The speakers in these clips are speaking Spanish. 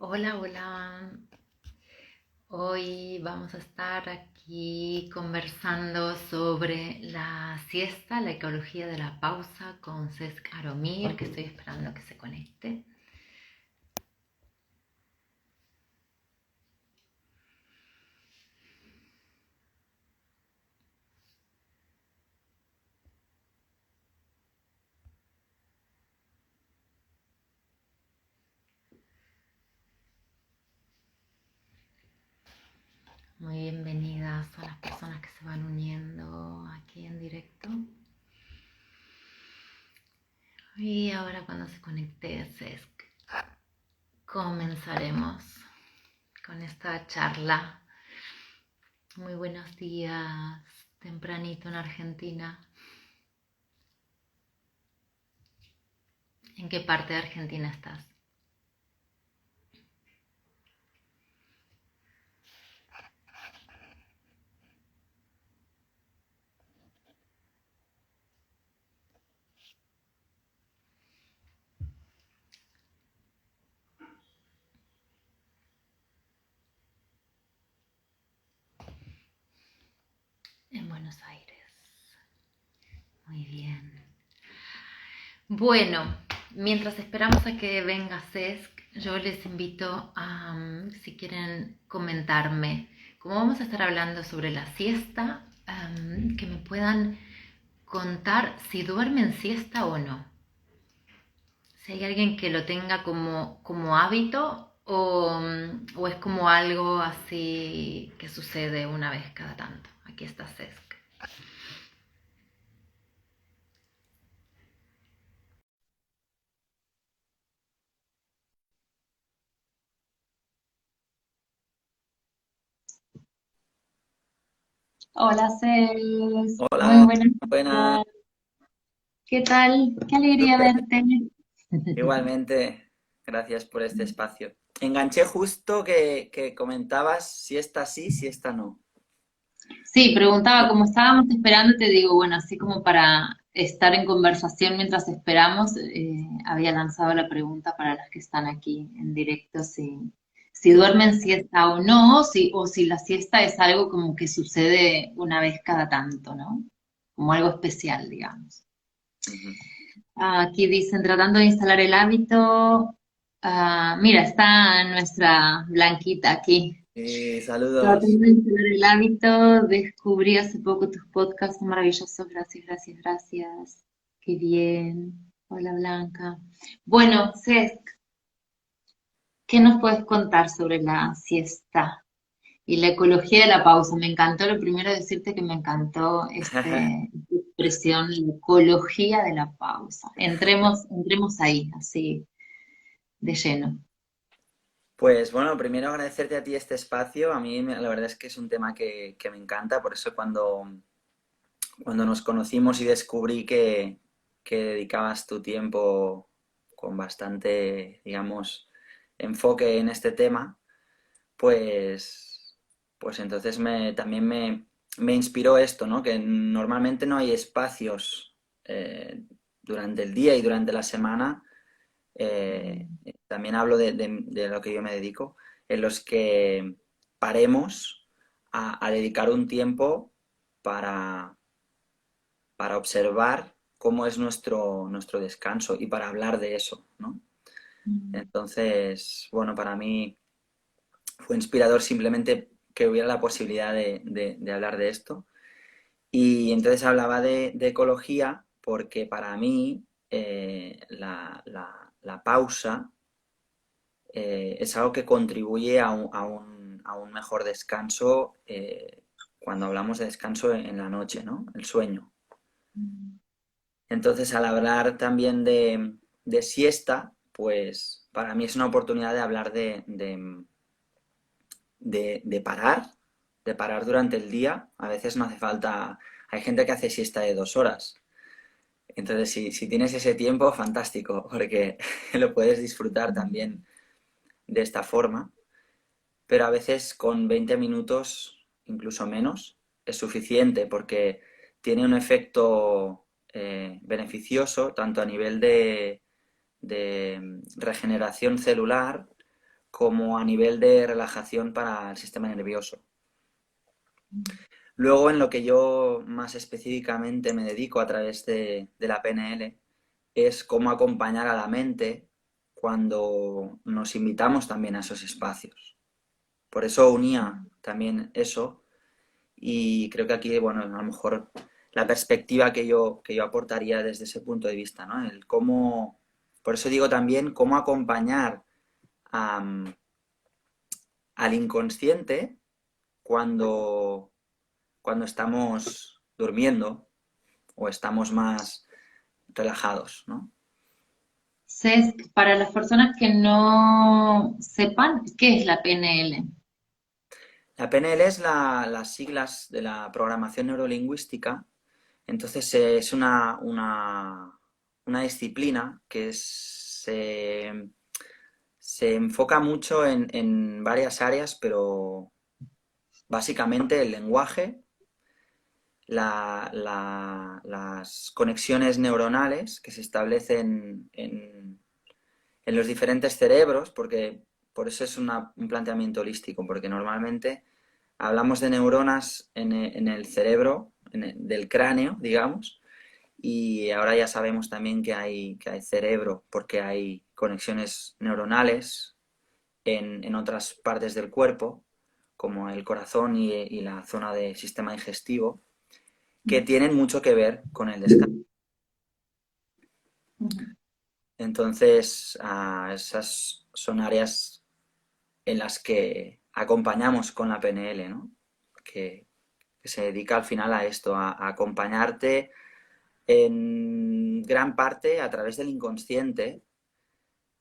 Hola, hola. Hoy vamos a estar aquí conversando sobre la siesta, la ecología de la pausa con Cesc Aromir, que estoy esperando que se conecte. Muy bienvenidas a las personas que se van uniendo aquí en directo. Y ahora cuando se conecte Cesc, comenzaremos con esta charla. Muy buenos días, tempranito en Argentina. ¿En qué parte de Argentina estás? En Buenos Aires. Muy bien. Bueno, mientras esperamos a que venga Cesc, yo les invito a, si quieren comentarme, como vamos a estar hablando sobre la siesta, que me puedan contar si duermen siesta o no. Si hay alguien que lo tenga como hábito o es como algo así que sucede una vez cada tanto. Aquí está Cesc. Hola, Cels. Muy Hola, buenas buenas. días. ¿Qué tal? Qué alegría Súper. verte. Igualmente, gracias por este espacio. Enganché justo que comentabas si esta sí, si esta no. Sí, preguntaba, como estábamos esperando, te digo, bueno, así como para estar en conversación mientras esperamos, había lanzado la pregunta para las que están aquí en directo, si duermen siesta o no, o si la siesta es algo como que sucede una vez cada tanto, ¿no? Como algo especial, digamos. Ujú. Aquí dicen, tratando de instalar el hábito. Mira, está nuestra Blanquita aquí. Saludos. Tratando de instalar el hábito, descubrí hace poco tus podcasts, son maravillosos. Gracias, gracias, gracias. Qué bien. Hola, Blanca. Bueno, Cesc, ¿qué nos puedes contar sobre la siesta y la ecología de la pausa? Me encantó, lo primero decirte que me encantó esta expresión, la ecología de la pausa. Entremos ahí, así, de lleno. Pues bueno, primero agradecerte a ti este espacio. A mí la verdad es que es un tema que me encanta, por eso cuando nos conocimos y descubrí que dedicabas tu tiempo con bastante, digamos, enfoque en este tema, pues, pues entonces también me inspiró esto, ¿no? Que normalmente no hay espacios durante el día y durante la semana, también hablo de lo que yo me dedico, en los que paremos a dedicar un tiempo para, para observar cómo es nuestro descanso y para hablar de eso, ¿no? Mm. Entonces, bueno, para mí fue inspirador simplemente que hubiera la posibilidad de hablar de esto. Y entonces hablaba de ecología porque para mí la pausa es algo que contribuye a un mejor descanso cuando hablamos de descanso en la noche, ¿no? El sueño. Mm. Entonces, al hablar también de siesta, pues para mí es una oportunidad de hablar de parar durante el día. A veces no hace falta, hay gente que hace siesta de 2 horas. Entonces, si tienes ese tiempo, fantástico, porque lo puedes disfrutar también de esta forma. Pero a veces con 20 minutos, incluso menos, es suficiente porque tiene un efecto beneficioso tanto a nivel de regeneración celular como a nivel de relajación para el sistema nervioso. Luego, en lo que yo más específicamente me dedico a través de la PNL, es cómo acompañar a la mente cuando nos invitamos también a esos espacios. Por eso unía también eso y creo que aquí, bueno, a lo mejor la perspectiva que yo aportaría desde ese punto de vista, ¿no? El cómo, por eso digo también cómo acompañar a, al inconsciente cuando, cuando estamos durmiendo o estamos más relajados, ¿no? Cesc, para las personas que no sepan, ¿qué es la PNL? La PNL es las siglas de la programación neurolingüística. Entonces es una disciplina que se enfoca mucho en varias áreas, pero básicamente el lenguaje, las conexiones neuronales que se establecen en los diferentes cerebros, porque por eso es un planteamiento holístico, porque normalmente hablamos de neuronas en el cerebro, del cráneo, digamos, y ahora ya sabemos también que hay cerebro, porque hay conexiones neuronales en otras partes del cuerpo, como el corazón y la zona del sistema digestivo, que tienen mucho que ver con el descanso. Entonces, esas son áreas en las que acompañamos con la PNL, ¿no? Que se dedica al final a esto, a acompañarte en gran parte a través del inconsciente,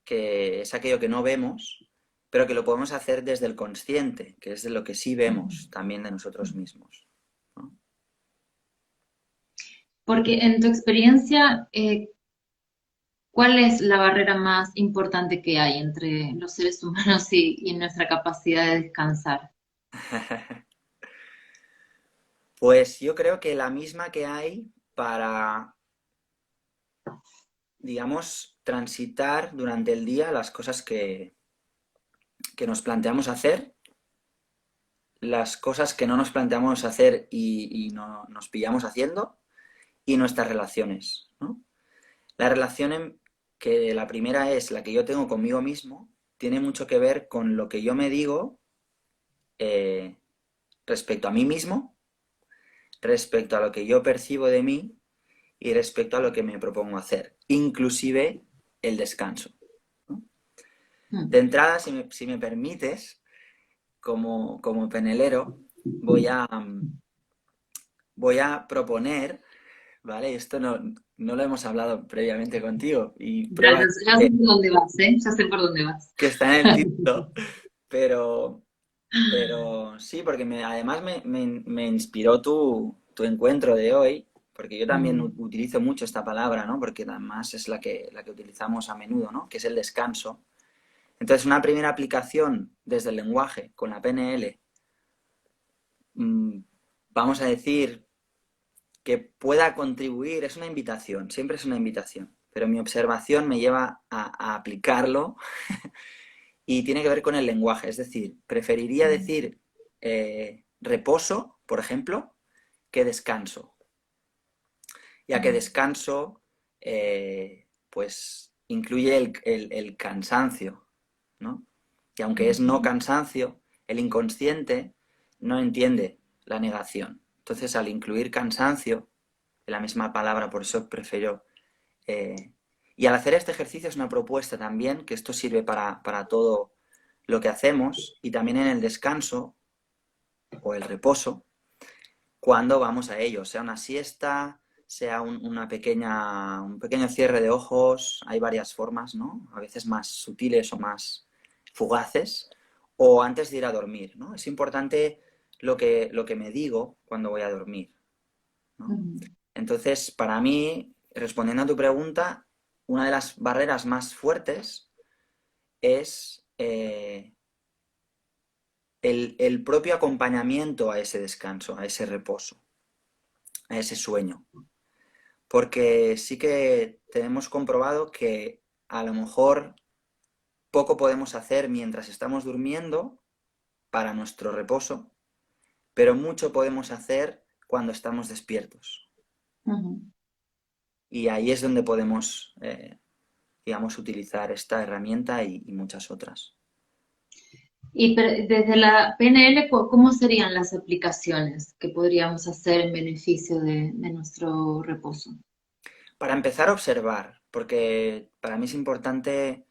que es aquello que no vemos, pero que lo podemos hacer desde el consciente, que es de lo que sí vemos también de nosotros mismos, ¿no? Porque en tu experiencia, ¿cuál es la barrera más importante que hay entre los seres humanos y nuestra capacidad de descansar? Pues yo creo que la misma que hay para, digamos, transitar durante el día las cosas que nos planteamos hacer, las cosas que no nos planteamos hacer y no, nos pillamos haciendo, y nuestras relaciones, ¿no? La relación que la primera es la que yo tengo conmigo mismo, tiene mucho que ver con lo que yo me digo eh, respecto a mí mismo, respecto a lo que yo percibo de mí y respecto a lo que me propongo hacer, inclusive el descanso, ¿no? De Mm. entrada, si me permites, como penelero, voy a proponer, ¿vale? Esto no lo hemos hablado previamente contigo y Ya, prueba ya sé por dónde vas, ¿eh? Ya sé por dónde vas. que está en el título, pero, pero sí, porque además me inspiró tu encuentro de hoy, porque yo también Mm, utilizo mucho esta palabra, ¿no? Porque además es la que utilizamos a menudo, ¿no? Que es el descanso. Entonces, una primera aplicación desde el lenguaje con la PNL, mm, vamos a decir que pueda contribuir, es una invitación, siempre es una invitación, pero mi observación me lleva a aplicarlo y tiene que ver con el lenguaje, es decir, preferiría decir reposo, por ejemplo, que descanso, ya que mm, descanso pues incluye el cansancio, ¿no? Y aunque es no cansancio, el inconsciente no entiende la negación. Entonces, al incluir cansancio, en la misma palabra, por eso prefiero. eh, y al hacer este ejercicio es una propuesta también, que esto sirve para todo lo que hacemos y también en el descanso o el reposo, cuando vamos a ello, sea una siesta, sea un pequeño cierre de ojos, hay varias formas, ¿no? A veces más sutiles o más fugaces, o antes de ir a dormir, ¿no? Es importante lo que me digo cuando voy a dormir, ¿no? mm, Entonces, para mí, respondiendo a tu pregunta, una de las barreras más fuertes es el propio acompañamiento a ese descanso, a ese reposo, a ese sueño. Porque sí que tenemos comprobado que a lo mejor poco podemos hacer mientras estamos durmiendo para nuestro reposo, pero mucho podemos hacer cuando estamos despiertos. Ujú. Y ahí es donde podemos, digamos, utilizar esta herramienta y muchas otras. Y desde la PNL, ¿cómo serían las aplicaciones que podríamos hacer en beneficio de nuestro reposo? Para empezar a observar, porque para mí es importante,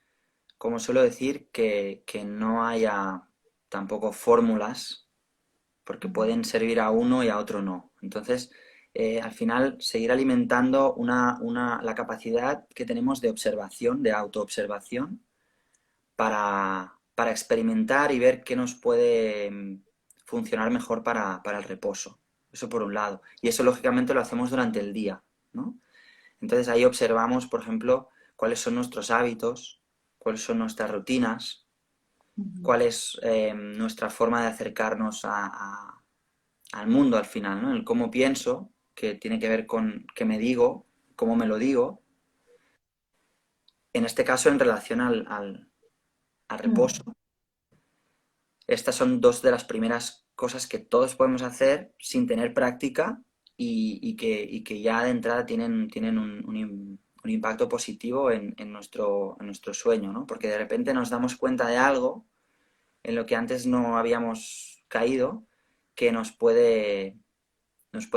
como suelo decir, que no haya tampoco fórmulas, porque pueden servir a uno y a otro no. Entonces, al final, seguir alimentando la capacidad que tenemos de observación, de autoobservación, para experimentar y ver qué nos puede funcionar mejor para el reposo. Eso por un lado. Y eso, lógicamente, lo hacemos durante el día, ¿no? Entonces ahí observamos, por ejemplo, cuáles son nuestros hábitos, cuáles son nuestras rutinas, Ujú. cuál es nuestra forma de acercarnos al mundo al final, ¿no? El cómo pienso, que tiene que ver con qué me digo, cómo me lo digo, en este caso en relación al reposo. Mm. Estas son dos de las primeras cosas que todos podemos hacer sin tener práctica y que ya de entrada tienen un impacto positivo en nuestro sueño, ¿no? Porque de repente nos damos cuenta de algo en lo que antes no habíamos caído que nos puede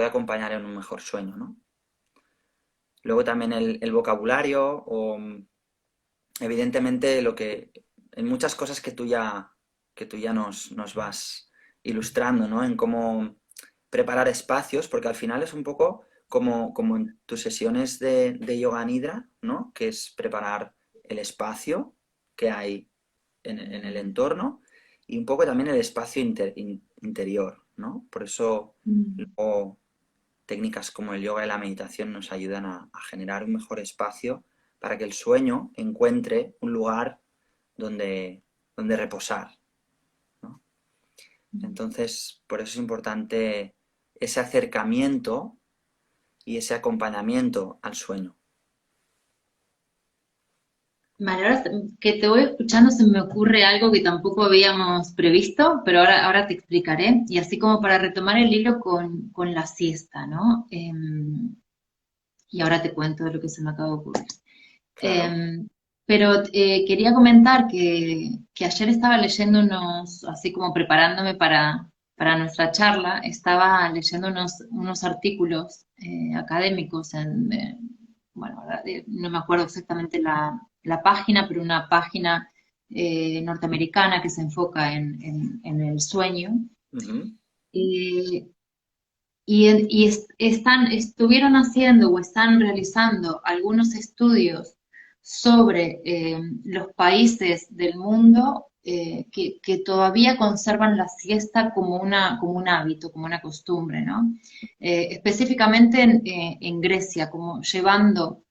acompañar en un mejor sueño, ¿no? Luego también el vocabulario o evidentemente en muchas cosas que tú ya nos vas ilustrando, ¿no? En cómo preparar espacios, porque al final es un poco como en tus sesiones de yoga nidra, ¿no? Que es preparar el espacio que hay en el entorno y un poco también el espacio interior, ¿no? Por eso Mm. luego técnicas como el yoga y la meditación nos ayudan a generar un mejor espacio para que el sueño encuentre un lugar donde reposar, ¿no? Entonces, por eso es importante ese acercamiento y ese acompañamiento al sueño. Vale, ahora que te voy escuchando se me ocurre algo que tampoco habíamos previsto, pero ahora te explicaré. Y así como para retomar el hilo con la siesta, ¿no? Y ahora te cuento de lo que se me acaba de ocurrir. Claro. Em, pero quería comentar que ayer estaba leyendo así como preparándome para nuestra charla, estaba leyendo unos artículos académicos bueno, ahora, no me acuerdo exactamente la página, pero una página norteamericana que se enfoca en el sueño. Ujú, Eh, estuvieron haciendo o están realizando algunos estudios sobre los países del mundo que todavía conservan la siesta como un hábito, como una costumbre, ¿no? Específicamente en Grecia, como llevando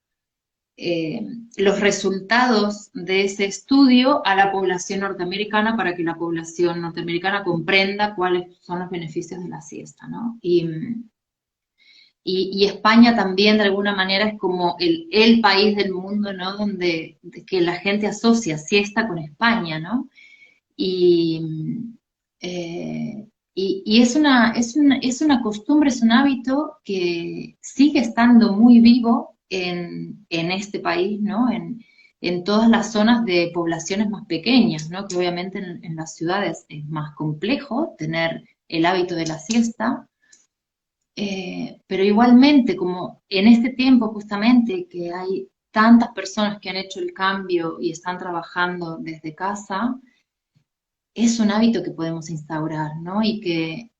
eh, los resultados de ese estudio a la población norteamericana para que la población norteamericana comprenda cuáles son los beneficios de la siesta, ¿no? Y España también de alguna manera es como el país del mundo, ¿no? Donde que la gente asocia siesta con España, ¿no? Y, y es una costumbre, es un hábito que sigue estando muy vivo en este país, ¿no? En todas las zonas de poblaciones más pequeñas, ¿no? Que obviamente en las ciudades es más complejo tener el hábito de la siesta, pero igualmente, como en este tiempo justamente que hay tantas personas que han hecho el cambio y están trabajando desde casa, es un hábito que podemos instaurar, ¿no? Y que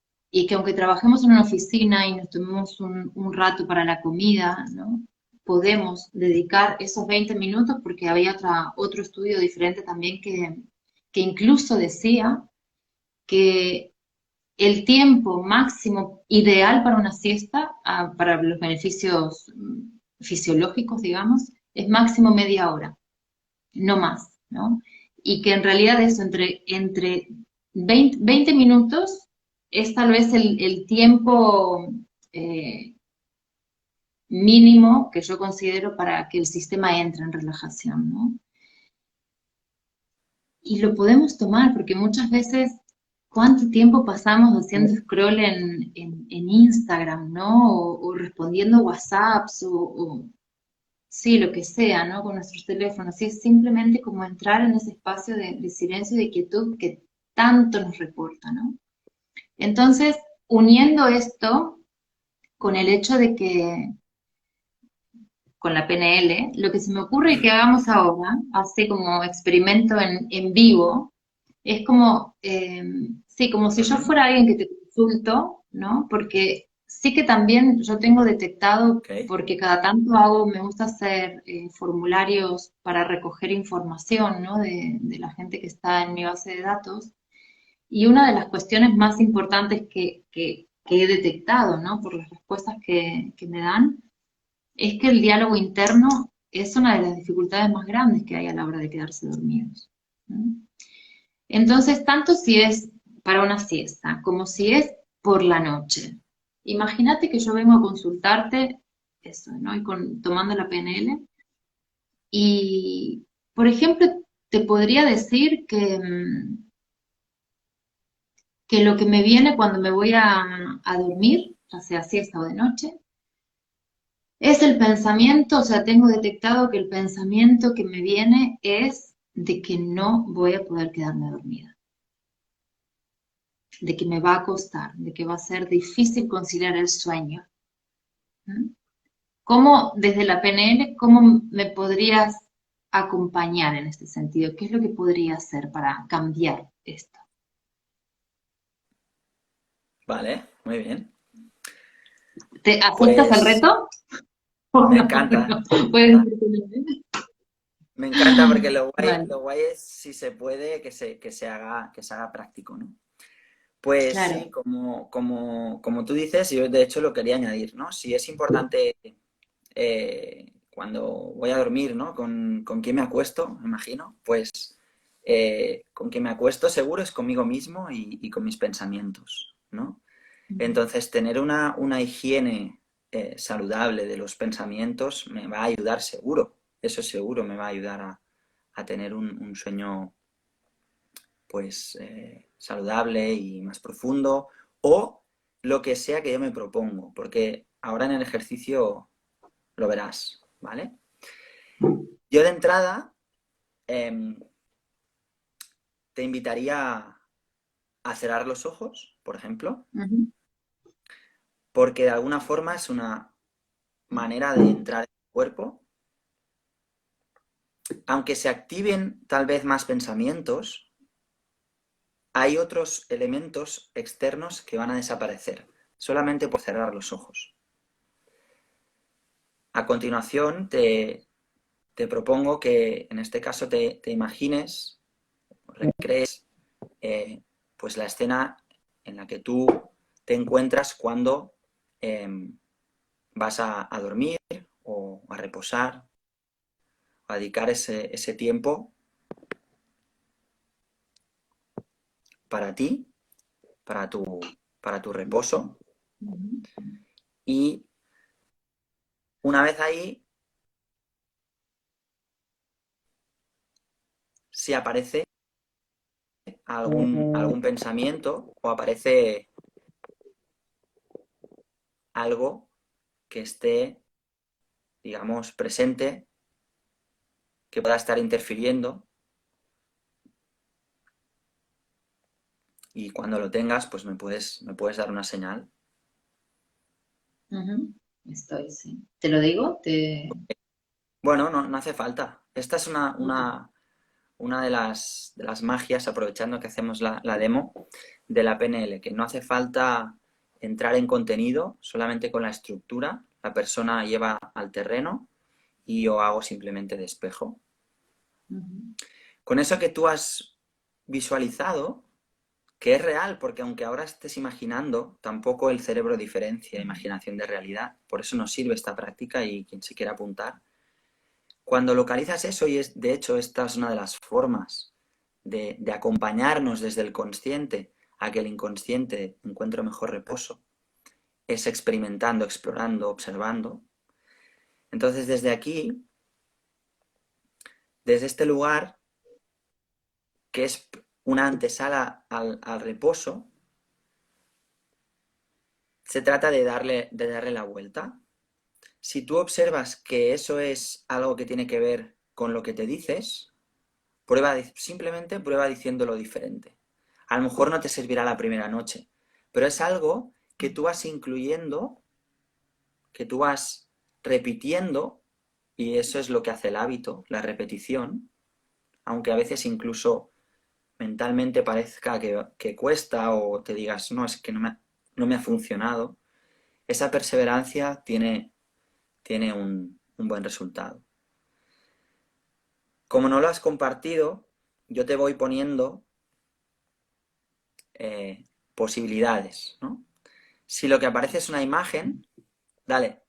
aunque trabajemos en una oficina y nos tomemos un rato para la comida, ¿no? Podemos dedicar esos 20 minutos porque había otro estudio diferente también que incluso decía que el tiempo máximo ideal para una siesta, para los beneficios fisiológicos, digamos, es máximo media hora, no más, ¿no? Y que en realidad eso, entre 20 minutos es tal vez el tiempo mínimo que yo considero para que el sistema entre en relajación, ¿no? y lo podemos tomar, porque muchas veces, ¿cuánto tiempo pasamos haciendo scroll en Instagram, ¿no? O respondiendo WhatsApps, sí, lo que sea, ¿no? Con nuestros teléfonos. Y es simplemente como entrar en ese espacio de silencio y de quietud que tanto nos reporta, ¿no? Entonces, uniendo esto con el hecho de que con la PNL, lo que se me ocurre que hagamos ahora, así como experimento en vivo, es como, sí, como si yo Ujú. fuera alguien que te consulto, ¿no? Porque sí que también yo tengo detectado, Ok, porque cada tanto hago, me gusta hacer formularios para recoger información, ¿no? De la gente que está en mi base de datos. Y una de las cuestiones más importantes que he detectado, ¿no? Por las respuestas que me dan, es que el diálogo interno es una de las dificultades más grandes que hay a la hora de quedarse dormidos, ¿no? Entonces, tanto si es para una siesta como si es por la noche. Imagínate que yo vengo a consultarte eso, ¿no? Tomando la PNL y, por ejemplo, te podría decir que lo que me viene cuando me voy a dormir, ya sea siesta o de noche, es el pensamiento, o sea, tengo detectado que el pensamiento que me viene es de que no voy a poder quedarme dormida, de que me va a costar, de que va a ser difícil conciliar el sueño. ¿Mm? ¿Cómo, desde la PNL, cómo me podrías acompañar en este sentido? ¿Qué es lo que podría hacer para cambiar esto? vale, muy bien. ¿Te aceptas el Pues reto? ¿O me no? encanta, No, puedes decir que no. me encanta porque Vale, lo guay es, si se puede, que se haga práctico, ¿no? Pues sí, claro. como tú dices, yo de hecho lo quería añadir, ¿no? Si es importante cuando voy a dormir, ¿no? Con quién me acuesto, me imagino, pues con quien me acuesto seguro es conmigo mismo y con mis pensamientos, ¿no? Entonces, tener una higiene saludable de los pensamientos me va a ayudar seguro, eso seguro me va a ayudar a tener un sueño pues saludable y más profundo o lo que sea que yo me propongo, porque ahora en el ejercicio lo verás, ¿vale? Yo de entrada eh, te invitaría a cerrar los ojos, por ejemplo, Ujú, porque de alguna forma es una manera de entrar en el cuerpo, aunque se activen tal vez más pensamientos, hay otros elementos externos que van a desaparecer, solamente por cerrar los ojos. A continuación, te propongo que en este caso te imagines, recrees, eh, pues la escena en la que tú te encuentras cuando eh, vas a dormir o a reposar, a dedicar ese tiempo para ti, para para tu reposo. ujú, Y una vez ahí, si aparece algún pensamiento o aparece algo que esté, digamos, presente, que pueda estar interfiriendo, y cuando lo tengas, pues me puedes dar una señal. ujú. Estoy, sí. ¿Te lo digo? Bueno, no hace falta. Esta es una de las magias, aprovechando que hacemos la demo de la PNL, que no hace falta entrar en contenido, solamente con la estructura, la persona lleva al terreno y yo hago simplemente de espejo. Ujú, Con eso que tú has visualizado, que es real, porque aunque ahora estés imaginando, tampoco el cerebro diferencia imaginación de realidad. Por eso nos sirve esta práctica y quien se quiera apuntar. Cuando localizas eso, y es de hecho esta es una de las formas de acompañarnos desde el consciente a que el inconsciente encuentre mejor reposo, es experimentando, explorando, observando. Entonces desde aquí, desde este lugar, que es una antesala al reposo, se trata de darle la vuelta. Si tú observas que eso es algo que tiene que ver con lo que te dices, simplemente prueba diciéndolo diferente. A lo mejor no te servirá la primera noche, pero es algo que tú vas incluyendo, que tú vas repitiendo, y eso es lo que hace el hábito, la repetición, aunque a veces incluso mentalmente parezca que cuesta o te digas, no, es que no me ha funcionado. Esa perseverancia tiene un buen resultado. Como no lo has compartido, yo te voy poniendo posibilidades, ¿no? Si lo que aparece es una imagen, dale,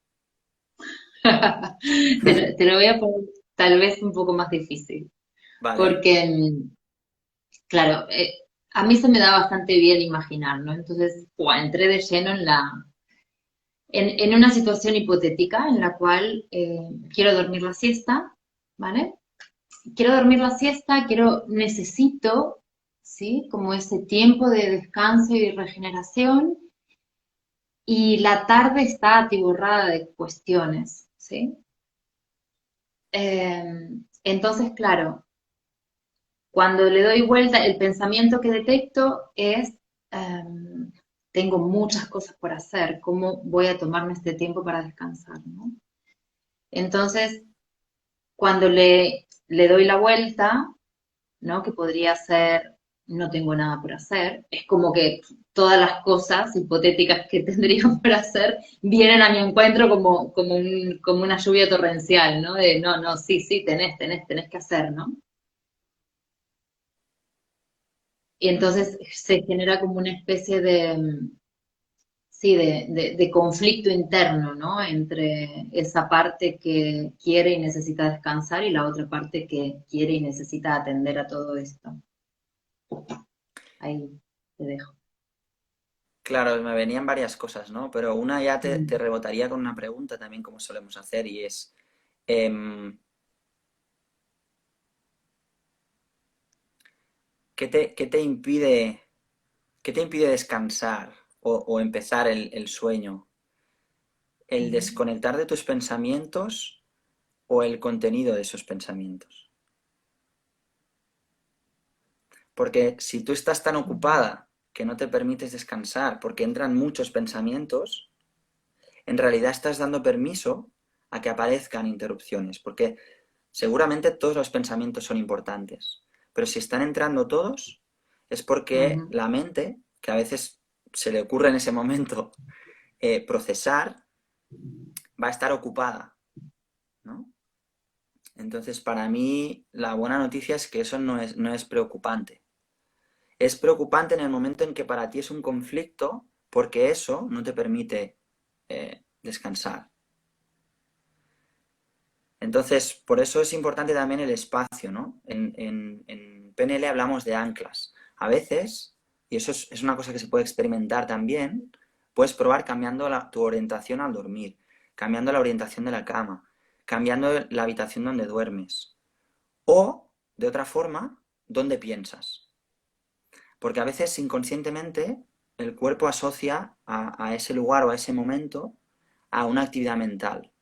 Te lo voy a poner tal vez un poco más difícil, vale, porque, claro, a mí se me da bastante bien imaginar, ¿no? Entonces, entré de lleno en una situación hipotética en la cual quiero dormir la siesta, ¿vale? Quiero dormir la siesta, necesito, ¿sí? Como ese tiempo de descanso y regeneración, y la tarde está atiborrada de cuestiones, ¿sí? Entonces, claro, cuando le doy vuelta, el pensamiento que detecto es, tengo muchas cosas por hacer, ¿cómo voy a tomarme este tiempo para descansar, ¿no? Entonces, cuando le doy la vuelta, ¿no? Que podría ser, no tengo nada por hacer, es como que todas las cosas hipotéticas que tendría por hacer vienen a mi encuentro como una lluvia torrencial, ¿no? De, no, no, sí, sí, tenés que hacer, ¿no? Y entonces se genera como una especie de, sí, de conflicto interno, ¿no? Entre esa parte que quiere y necesita descansar y la otra parte que quiere y necesita atender a todo esto. Ahí te dejo. claro, me venían varias cosas, ¿no? Pero una ya te Mm. rebotaría con una pregunta también, como solemos hacer, y es, em, qué te impide descansar o empezar el sueño? ¿El Mm. desconectar de tus pensamientos o el contenido de esos pensamientos? Porque si tú estás tan ocupada que no te permites descansar porque entran muchos pensamientos, en realidad estás dando permiso a que aparezcan interrupciones, porque seguramente todos los pensamientos son importantes, pero si están entrando todos es porque Ujú. la mente, que a veces se le ocurre en ese momento procesar, va a estar ocupada, ¿no? Entonces, para mí, la buena noticia es que eso no es preocupante. Es preocupante en el momento en que para ti es un conflicto porque eso no te permite descansar. Entonces, por eso es importante también el espacio, ¿no? En PNL hablamos de anclas. A veces, y eso es una cosa que se puede experimentar también, puedes probar cambiando tu orientación al dormir, cambiando la orientación de la cama, cambiando la habitación donde duermes. O, de otra forma, dónde piensas. Porque a veces inconscientemente el cuerpo asocia a ese lugar o a ese momento a una actividad mental.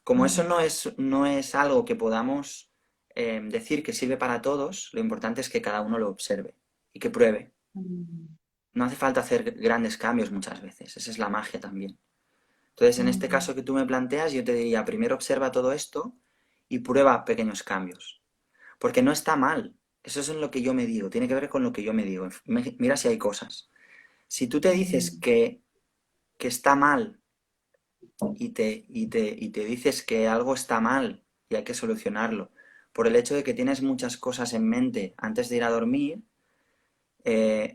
Como eso Mm. no es algo que podamos decir que sirve para todos, lo importante es que cada uno lo observe y que pruebe. Mm. No hace falta hacer grandes cambios muchas veces, esa es la magia también. Entonces, en este Mm. caso que tú me planteas, yo te diría, primero observa todo esto y prueba pequeños cambios. Porque no está mal, eso es en lo que yo me digo, tiene que ver con lo que yo me digo. Mira si hay cosas. Si tú te dices Mm. que está mal y te dices que algo está mal y hay que solucionarlo, por el hecho de que tienes muchas cosas en mente antes de ir a dormir,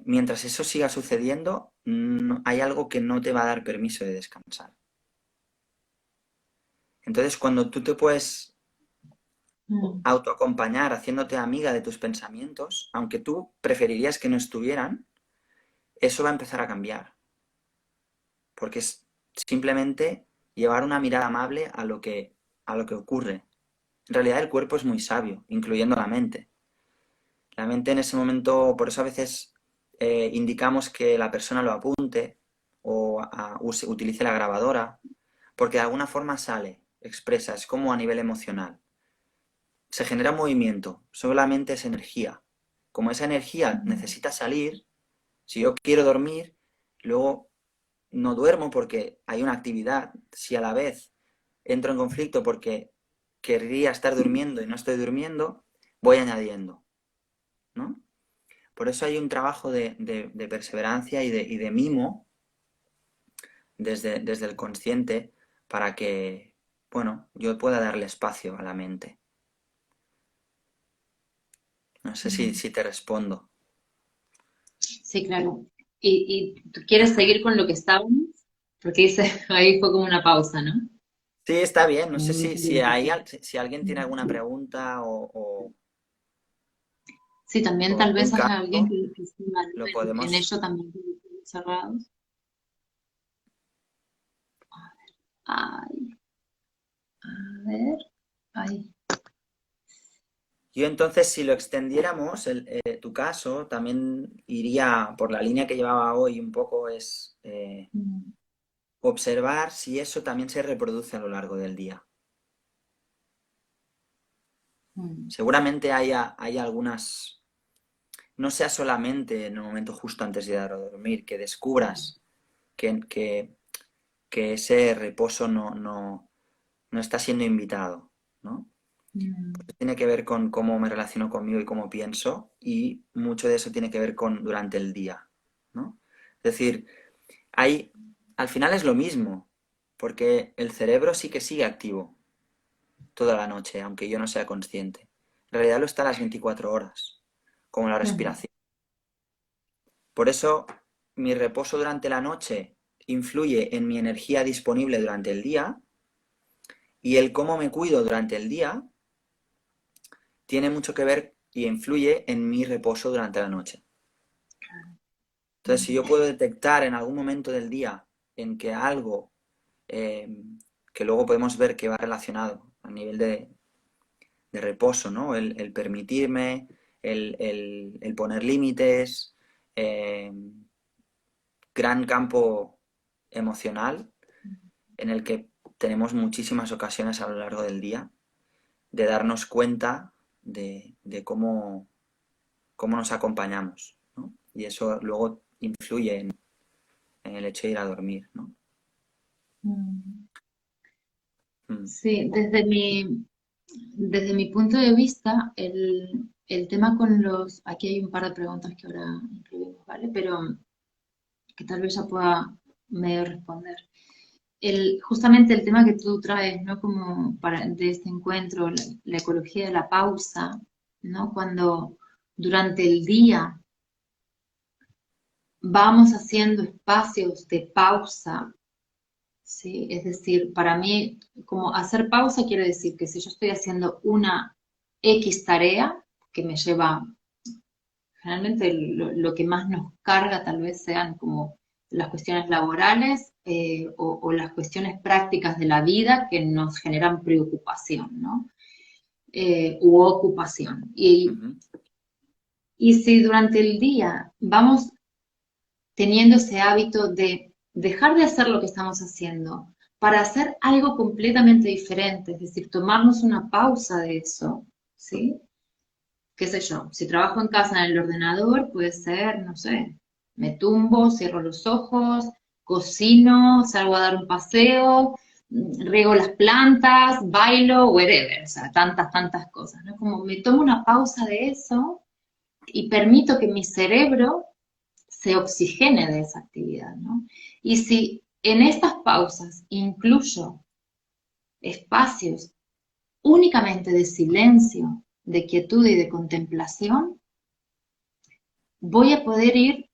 mientras eso siga sucediendo, hay algo que no te va a dar permiso de descansar. Entonces, cuando tú te puedes Mm. autoacompañar haciéndote amiga de tus pensamientos, aunque tú preferirías que no estuvieran, eso va a empezar a cambiar. Porque es simplemente llevar una mirada amable a lo que ocurre. En realidad el cuerpo es muy sabio, incluyendo la mente. La mente en ese momento, por eso a veces indicamos que la persona lo apunte o utilice la grabadora, porque de alguna forma sale, expresa, es como a nivel emocional. Se genera movimiento, solamente es energía. Como esa energía necesita salir, si yo quiero dormir, luego no duermo porque hay una actividad. Si a la vez entro en conflicto porque querría estar durmiendo y no estoy durmiendo, voy añadiendo, ¿no? Por eso hay un trabajo de perseverancia y de mimo desde el consciente para que, bueno, yo pueda darle espacio a la mente. No sé si te respondo. Sí, claro. ¿Y tú quieres seguir con lo que estábamos? Porque dice, ahí fue como una pausa, ¿no? Sí, está bien. No sé Mm, si alguien tiene alguna pregunta sí, también o tal algún vez haya alguien caso, que esté mal lo en podemos... ello también cerrados. Ay, a ver, ay. Yo entonces, si lo extendiéramos, tu caso también iría por la línea que llevaba hoy un poco, es Mm, observar si eso también se reproduce a lo largo del día. mm, Seguramente haya algunas, no sea solamente en el momento justo antes de ir a dormir, que descubras que, que, que ese reposo no está siendo invitado, ¿no? mm, Tiene que ver con cómo me relaciono conmigo y cómo pienso, y mucho de eso tiene que ver con durante el día, ¿no? Es decir, hay, al final es lo mismo, porque el cerebro sí que sigue activo toda la noche, aunque yo no sea consciente. En realidad lo está a las 24 horas, como la mm, respiración. Por eso mi reposo durante la noche influye en mi energía disponible durante el día, y el cómo me cuido durante el día tiene mucho que ver y influye en mi reposo durante la noche. Entonces, si yo puedo detectar en algún momento del día en que algo, eh, que luego podemos ver que va relacionado a nivel de reposo, ¿no? El permitirme, el poner límites, eh, gran campo emocional en el que tenemos muchísimas ocasiones a lo largo del día de darnos cuenta de cómo nos acompañamos, ¿no? Y eso luego influye en el hecho de ir a dormir, ¿no? mm. Mm. Sí, desde mi punto de vista, el tema con los, aquí hay un par de preguntas que ahora incluimos, ¿vale? Pero que tal vez ya pueda medio responder. Justamente el tema que tú traes, ¿no? Como de este encuentro, la ecología de la pausa, ¿no? Cuando durante el día vamos haciendo espacios de pausa, ¿sí? Es decir, para mí, como hacer pausa quiere decir que si yo estoy haciendo una X tarea que me lleva, generalmente lo que más nos carga tal vez sean como las cuestiones laborales o las cuestiones prácticas de la vida que nos generan preocupación, ¿no? U ocupación. Ujú. Y si durante el día vamos teniendo ese hábito de dejar de hacer lo que estamos haciendo para hacer algo completamente diferente, es decir, tomarnos una pausa de eso, ¿sí? Qué sé yo, si trabajo en casa en el ordenador, puede ser, no sé, me tumbo, cierro los ojos, cocino, salgo a dar un paseo, riego las plantas, bailo, whatever, o sea, tantas cosas, ¿no? Como me tomo una pausa de eso y permito que mi cerebro se oxigene de esa actividad, ¿no? Y si en estas pausas incluyo espacios únicamente de silencio, de quietud y de contemplación, voy a poder ir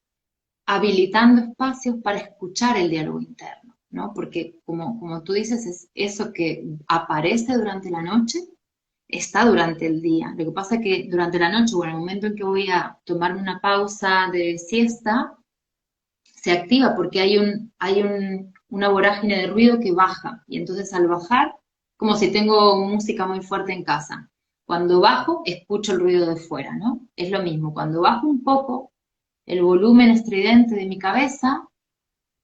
habilitando espacios para escuchar el diálogo interno, ¿no? Porque como tú dices, es eso que aparece durante la noche, está durante el día. Lo que pasa es que durante la noche o en el momento en que voy a tomarme una pausa de siesta, se activa porque una vorágine de ruido que baja. Y entonces al bajar, como si tengo música muy fuerte en casa. Cuando bajo, escucho el ruido de fuera, ¿no? Es lo mismo, cuando bajo un poco el volumen estridente de mi cabeza,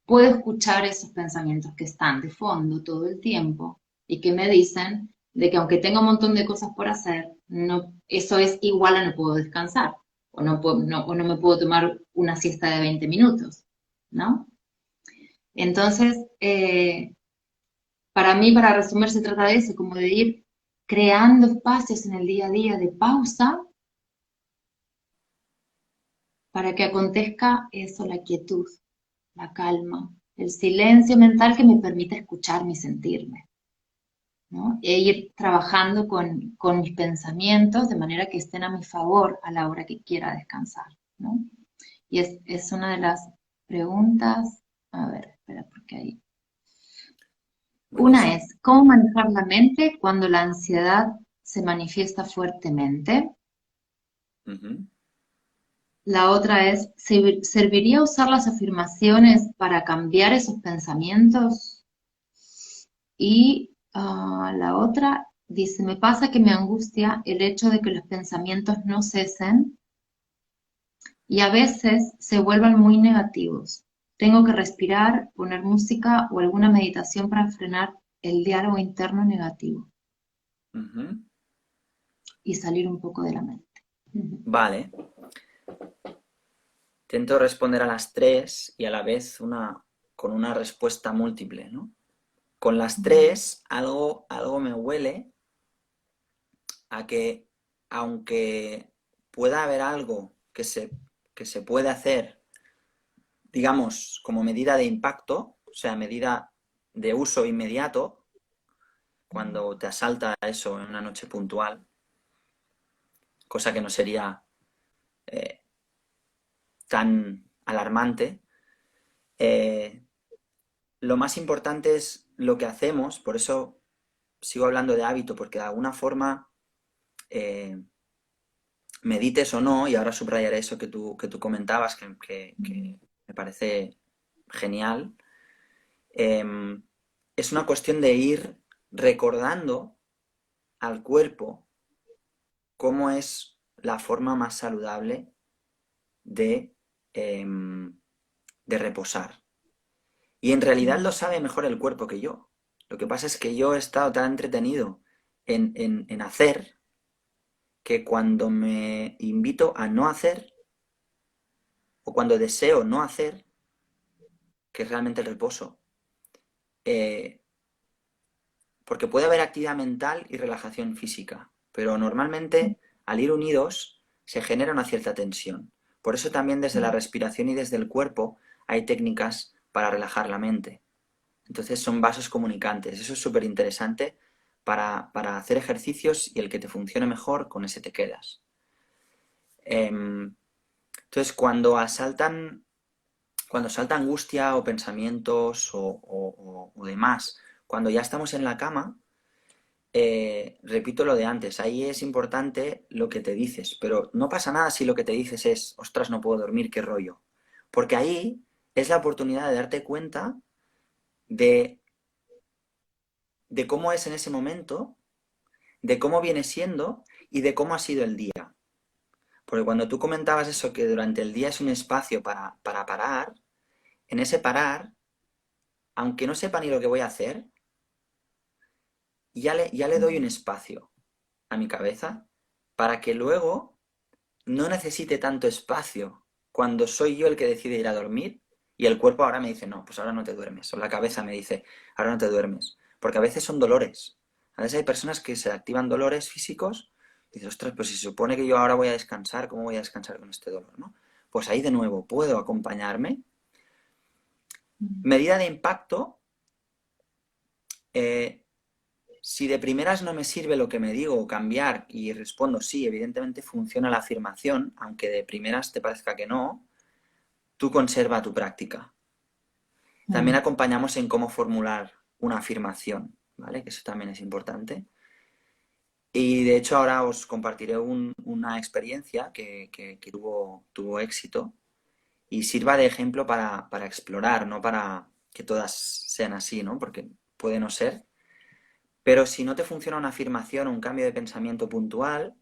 puedo escuchar esos pensamientos que están de fondo todo el tiempo y que me dicen de que aunque tenga un montón de cosas por hacer, no, eso es igual a no puedo descansar o no me puedo tomar una siesta de 20 minutos, ¿no? Entonces, para mí, para resumir, se trata de eso, como de ir creando espacios en el día a día de pausa para que acontezca eso, la quietud, la calma, el silencio mental que me permita escucharme y sentirme, ¿no? E ir trabajando con mis pensamientos de manera que estén a mi favor a la hora que quiera descansar, ¿no? Y es una de las preguntas, a ver, espera, porque hay. Una Buenísimo. es, ¿cómo manejar la mente cuando la ansiedad se manifiesta fuertemente? Ujú. La otra es, ¿serviría usar las afirmaciones para cambiar esos pensamientos? Y la otra dice, me pasa que me angustia el hecho de que los pensamientos no cesen y a veces se vuelvan muy negativos. Tengo que respirar, poner música o alguna meditación para frenar el diálogo interno negativo Ujú. y salir un poco de la mente. Ujú. Vale. Intento responder a las tres y a la vez con una respuesta múltiple, ¿no? Con las tres, algo me huele a que, aunque pueda haber algo que se puede hacer, digamos, como medida de impacto, o sea, medida de uso inmediato, cuando te asalta eso en una noche puntual, cosa que no sería eh, tan alarmante, eh, lo más importante es lo que hacemos, por eso sigo hablando de hábito, porque de alguna forma, eh, medites o no, y ahora subrayaré eso que tú comentabas, que me parece genial, eh, es una cuestión de ir recordando al cuerpo cómo es la forma más saludable de, eh, de reposar. Y en realidad lo sabe mejor el cuerpo que yo. Lo que pasa es que yo he estado tan entretenido en hacer que cuando me invito a no hacer o cuando deseo no hacer, que es realmente el reposo, eh, porque puede haber actividad mental y relajación física, pero normalmente al ir unidos se genera una cierta tensión. Por eso también desde la respiración y desde el cuerpo hay técnicas para relajar la mente. Entonces son vasos comunicantes. Eso es súper interesante para hacer ejercicios y el que te funcione mejor, con ese te quedas. Entonces cuando salta angustia o pensamientos o demás, cuando ya estamos en la cama, repito lo de antes, ahí es importante lo que te dices, pero no pasa nada si lo que te dices es, ostras, no puedo dormir, qué rollo. Porque ahí es la oportunidad de darte cuenta de, de cómo es en ese momento, de cómo viene siendo y de cómo ha sido el día. Porque cuando tú comentabas eso, que durante el día es un espacio para parar, en ese parar, aunque no sepa ni lo que voy a hacer, ya le doy un espacio a mi cabeza para que luego no necesite tanto espacio cuando soy yo el que decide ir a dormir y el cuerpo ahora me dice, no, pues ahora no te duermes. O la cabeza me dice, ahora no te duermes. Porque a veces son dolores. A veces hay personas que se activan dolores físicos y dices, ostras, pues si se supone que yo ahora voy a descansar, ¿cómo voy a descansar con este dolor, no? Pues ahí de nuevo puedo acompañarme. Medida de impacto, eh, si de primeras no me sirve lo que me digo o cambiar y respondo sí, evidentemente funciona la afirmación, aunque de primeras te parezca que no, tú conserva tu práctica. También acompañamos en cómo formular una afirmación, ¿vale? Que eso también es importante. Y de hecho ahora os compartiré una experiencia que tuvo éxito y sirva de ejemplo para explorar, no para que todas sean así, ¿no? Porque puede no ser, Pero si no te funciona una afirmación o un cambio de pensamiento puntual,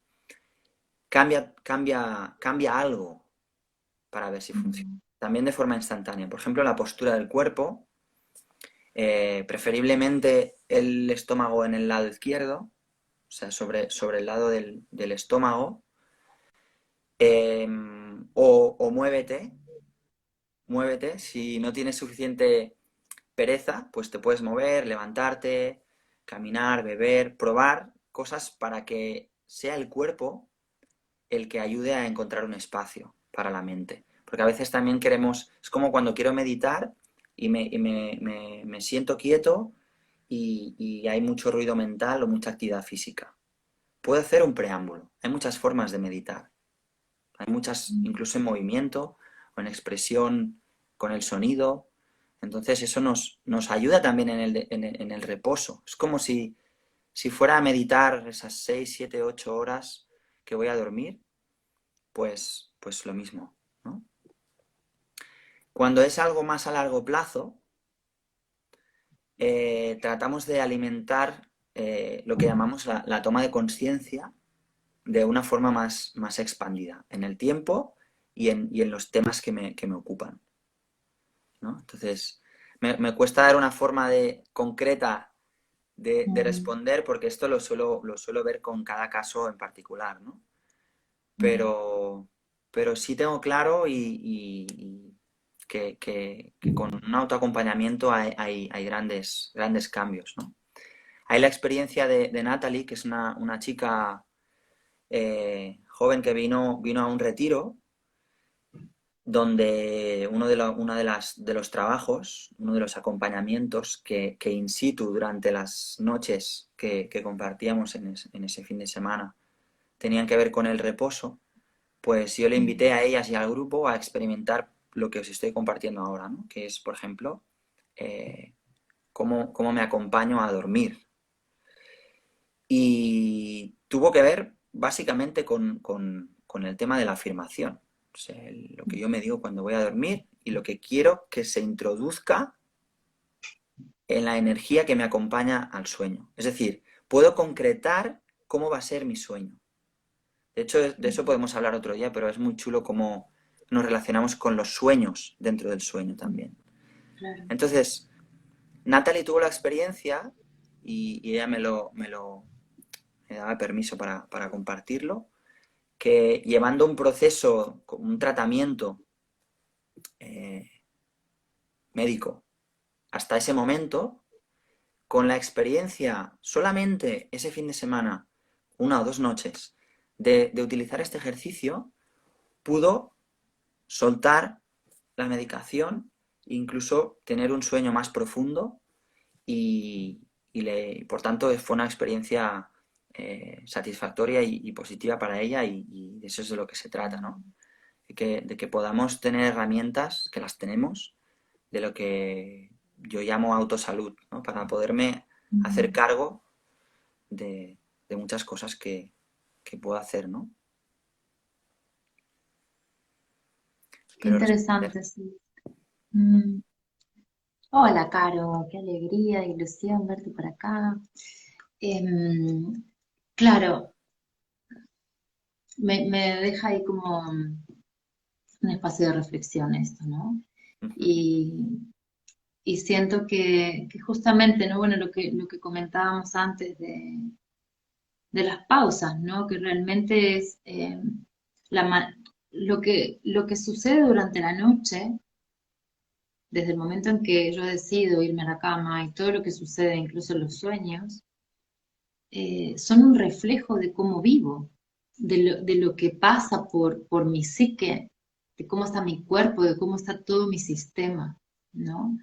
cambia algo para ver si funciona. También de forma instantánea. Por ejemplo, la postura del cuerpo, preferiblemente el estómago en el lado izquierdo, o sea, sobre el lado del estómago, o muévete, si no tienes suficiente pereza, pues te puedes mover, levantarte, caminar, beber, probar cosas para que sea el cuerpo el que ayude a encontrar un espacio para la mente. Porque a veces también queremos, es como cuando quiero meditar y me siento quieto y hay mucho ruido mental o mucha actividad física. Puedo hacer un preámbulo. Hay muchas formas de meditar. Hay muchas, incluso en movimiento o en expresión con el sonido. Entonces eso nos ayuda también en el reposo. Es como si fuera a meditar esas 6 7 8 horas que voy a dormir, pues lo mismo, ¿no? Cuando es algo más a largo plazo, tratamos de alimentar lo que llamamos la toma de conciencia de una forma más expandida, en el tiempo y en los temas que me ocupan, ¿no? Entonces, me cuesta dar una forma concreta de responder porque esto lo suelo ver con cada caso en particular, ¿no? Pero, pero sí tengo claro y que con un autoacompañamiento hay grandes cambios, ¿no? Hay la experiencia de Natalie, que es una chica joven que vino a un retiro donde uno de los trabajos, uno de los acompañamientos que in situ durante las noches que compartíamos en ese fin de semana tenían que ver con el reposo, pues yo le invité a ellas y al grupo a experimentar lo que os estoy compartiendo ahora, ¿no? Que es, por ejemplo, eh, cómo me acompaño a dormir. Y tuvo que ver básicamente con el tema de la afirmación. O sea, lo que yo me digo cuando voy a dormir y lo que quiero que se introduzca en la energía que me acompaña al sueño. Es decir, puedo concretar cómo va a ser mi sueño. De hecho, de eso podemos hablar otro día, pero es muy chulo cómo nos relacionamos con los sueños dentro del sueño también. Claro. Entonces, Natalie tuvo la experiencia y ella me daba permiso para compartirlo, que llevando un proceso, un tratamiento eh, médico hasta ese momento, con la experiencia solamente ese fin de semana, 1 o 2 noches, de utilizar este ejercicio, pudo soltar la medicación, incluso tener un sueño más profundo y por tanto fue una experiencia satisfactoria y positiva para ella y de eso es de lo que se trata, ¿no? De que podamos tener herramientas, que las tenemos, de lo que yo llamo autosalud, ¿no? Para poderme hacer cargo de muchas cosas que puedo hacer, ¿no? Qué Espero responder. interesante, sí. Mm. Hola, Caro, qué alegría, ilusión verte por acá. Em, claro, me deja ahí como un espacio de reflexión esto, ¿no? Ujú. Y, y siento que justamente, ¿no? Bueno, lo que comentábamos antes de las pausas, ¿no? Que realmente es la, lo que sucede durante la noche, desde el momento en que yo decido irme a la cama y todo lo que sucede, incluso en los sueños, son un reflejo de cómo vivo, de lo que pasa por mi psique, de cómo está mi cuerpo, de cómo está todo mi sistema, ¿no?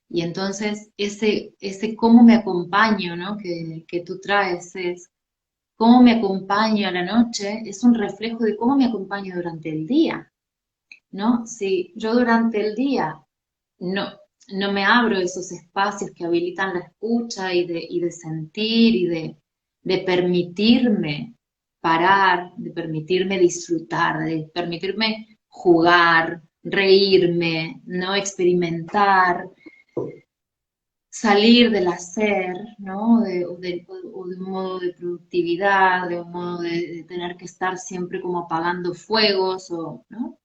Y entonces ese cómo me acompaño, ¿no? Que tú traes es cómo me acompaño a la noche, es un reflejo de cómo me acompaño durante el día, ¿no? Si yo durante el día no, no me abro esos espacios que habilitan la escucha y de sentir y de permitirme parar, de permitirme disfrutar, de permitirme jugar, reírme, no experimentar. salir del hacer, ¿no? O de un modo de productividad, de un modo de tener que estar siempre como apagando fuegos, o, ¿no?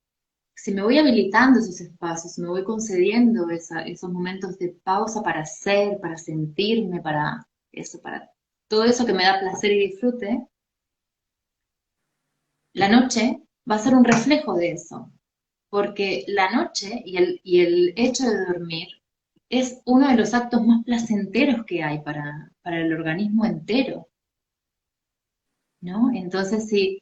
Si me voy habilitando esos espacios, si me voy concediendo esos momentos de pausa para hacer, para sentirme, para eso, para todo eso que me da placer y disfrute, la noche va a ser un reflejo de eso, porque la noche y el hecho de dormir es uno de los actos más placenteros que hay para el organismo entero, ¿no? Entonces, sí,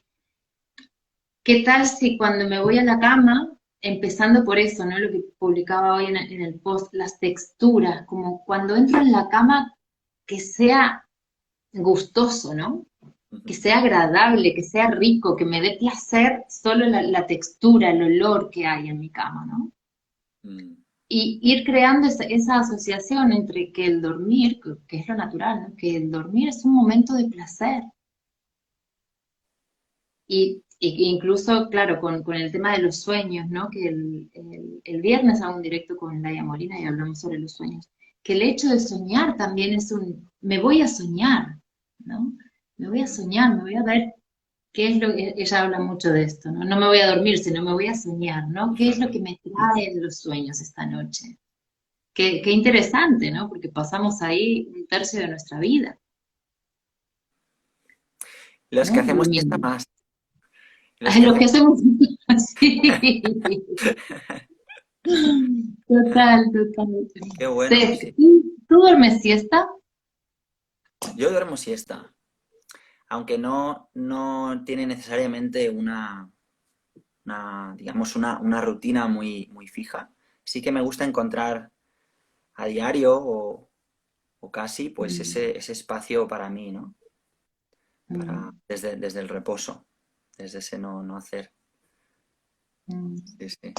¿qué tal si cuando me voy a la cama, empezando por eso, ¿no? Lo que publicaba hoy en el post, las texturas, como cuando entro en la cama, que sea gustoso, ¿no? Que sea agradable, que sea rico, que me dé placer solo la textura, el olor que hay en mi cama, ¿no? Mm. Y ir creando esa asociación entre que el dormir, que es lo natural, ¿no? Que el dormir es un momento de placer. Y incluso, claro, con el tema de los sueños, ¿no? Que el viernes hago un directo con Laia Molina y hablamos sobre los sueños. Que el hecho de soñar también es me voy a soñar, ¿no? Me voy a soñar, me voy a ver qué es lo que, ella habla mucho de esto, ¿no? No me voy a dormir, sino me voy a soñar, ¿no? ¿Qué es lo que me trae los sueños esta noche? Qué interesante, ¿no? Porque pasamos ahí un tercio de nuestra vida, Los que ¿no? hacemos siesta Durmiendo. más. Los Ay, que lo que hacemos... hacemos así. Total, total. Qué bueno, sí. ¿Tú duermes siesta? Yo duermo siesta, aunque no tiene necesariamente digamos, una rutina muy fija. Sí que me gusta encontrar a diario o casi, pues Mm, ese espacio para mí, ¿no? mm, Desde el reposo, desde ese no hacer. mm. Sí, sí.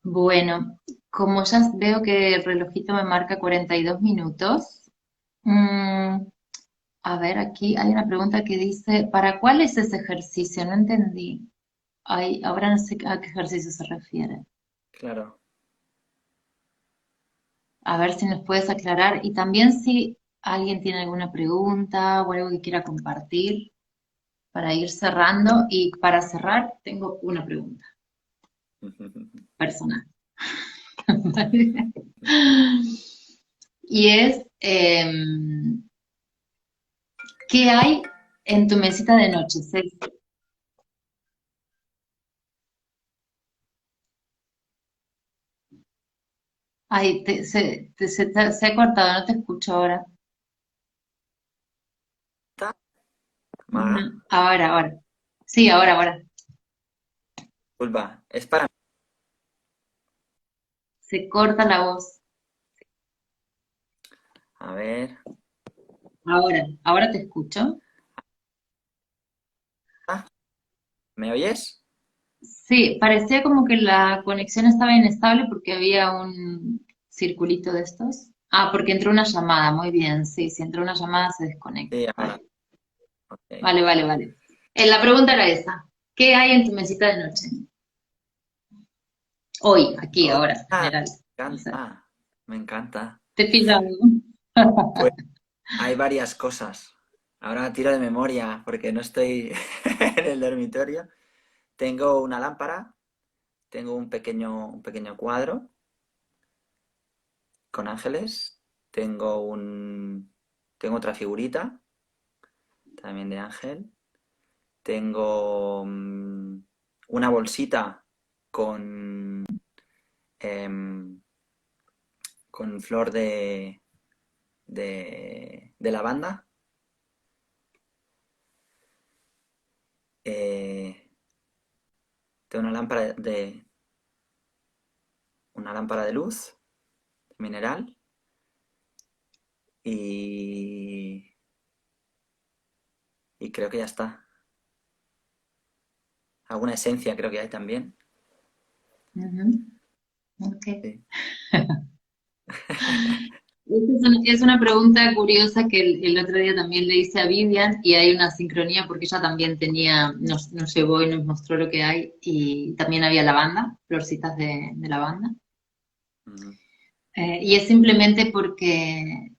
Bueno, como ya veo que el relojito me marca 42 minutos, mm, a ver, aquí hay una pregunta que dice, ¿para cuál es ese ejercicio? No entendí. Ay, ahora no sé a qué ejercicio se refiere. Claro. A ver si nos puedes aclarar. Y también si alguien tiene alguna pregunta o algo que quiera compartir para ir cerrando. Y para cerrar, tengo una pregunta personal. Y es, ¿qué hay en tu mesita de noche, Ceci? Ay, se ha cortado, no te escucho ahora. Maga, Ujú. Ahora. Sí, ahora. disculpa, es para mí. Se corta la voz. A ver. Ahora te escucho. Ah, ¿me oyes? Sí, parecía como que la conexión estaba inestable porque había un circulito de estos. Ah, porque entró una llamada, muy bien, sí, si entró una llamada se desconecta. Sí, ahora. Vale, Ok. vale. La pregunta era esa. ¿Qué hay en tu mesita de noche? Hoy, aquí, Oh, ahora, en general. me No sé. encanta. Me encanta. Te he pillado. Pues hay varias cosas. Ahora tiro de memoria porque no estoy en el dormitorio. Tengo una lámpara, tengo un pequeño cuadro con ángeles, tengo otra figurita también de ángel, tengo una bolsita con, em, con flor de lavanda. eh, tengo una lámpara de luz mineral y, y creo que ya está. Alguna esencia creo que hay también. Ujú, ok. Sí. Es una pregunta curiosa que el otro día también le hice a Vivian y hay una sincronía porque ella también nos llevó y nos mostró lo que hay y también había lavanda, florcitas de lavanda. Ujú. Y es simplemente porque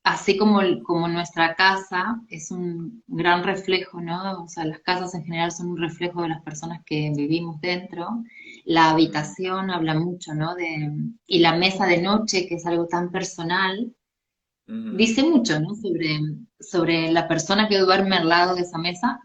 así como, como nuestra casa es un gran reflejo, ¿no? O sea, las casas en general son un reflejo de las personas que vivimos dentro. La Ujú, habitación habla mucho, ¿no? Y la mesa de noche, que es algo tan personal, ujú. dice mucho, ¿no? Sobre la persona que duerme al lado de esa mesa,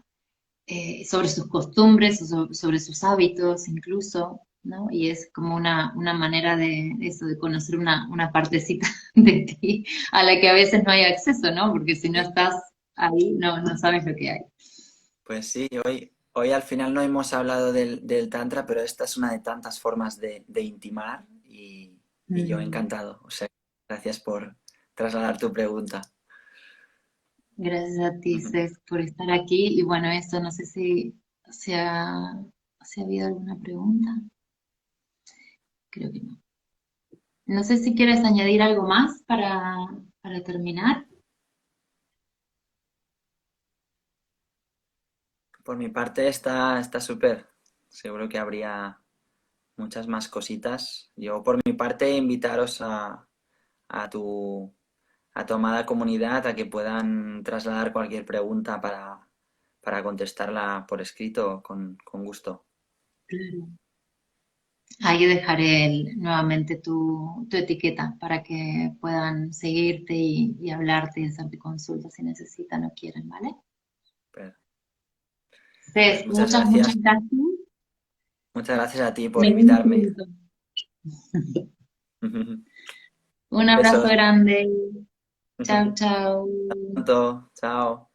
sobre sus costumbres, sobre sus hábitos incluso, ¿no? Y es como una manera de eso, de conocer una partecita de ti a la que a veces no hay acceso, ¿no? Porque si no Sí. estás ahí, no sabes lo que hay. Pues sí, hoy al final no hemos hablado del Tantra, pero esta es una de tantas formas de intimar y yo Mm. encantado. O sea, gracias por trasladar tu pregunta. Gracias a ti, Ujú. Cés, por estar aquí. Y bueno, eso, no sé si ha, si ha habido alguna pregunta. Creo que no. No sé si quieres añadir algo más para terminar. Por mi parte está súper. Seguro que habría muchas más cositas. Yo por mi parte invitaros a tu, a tu amada comunidad a que puedan trasladar cualquier pregunta para contestarla por escrito con gusto. Claro. Ahí dejaré nuevamente tu etiqueta para que puedan seguirte y hablarte y hacerte consultas si necesitan o quieren, ¿vale? Pero, pues Cés, muchas muchas gracias. gracias. Muchas gracias a ti por Me invitarme. encantó. Un Besos. abrazo grande. Chao, chao. Pronto. Chao.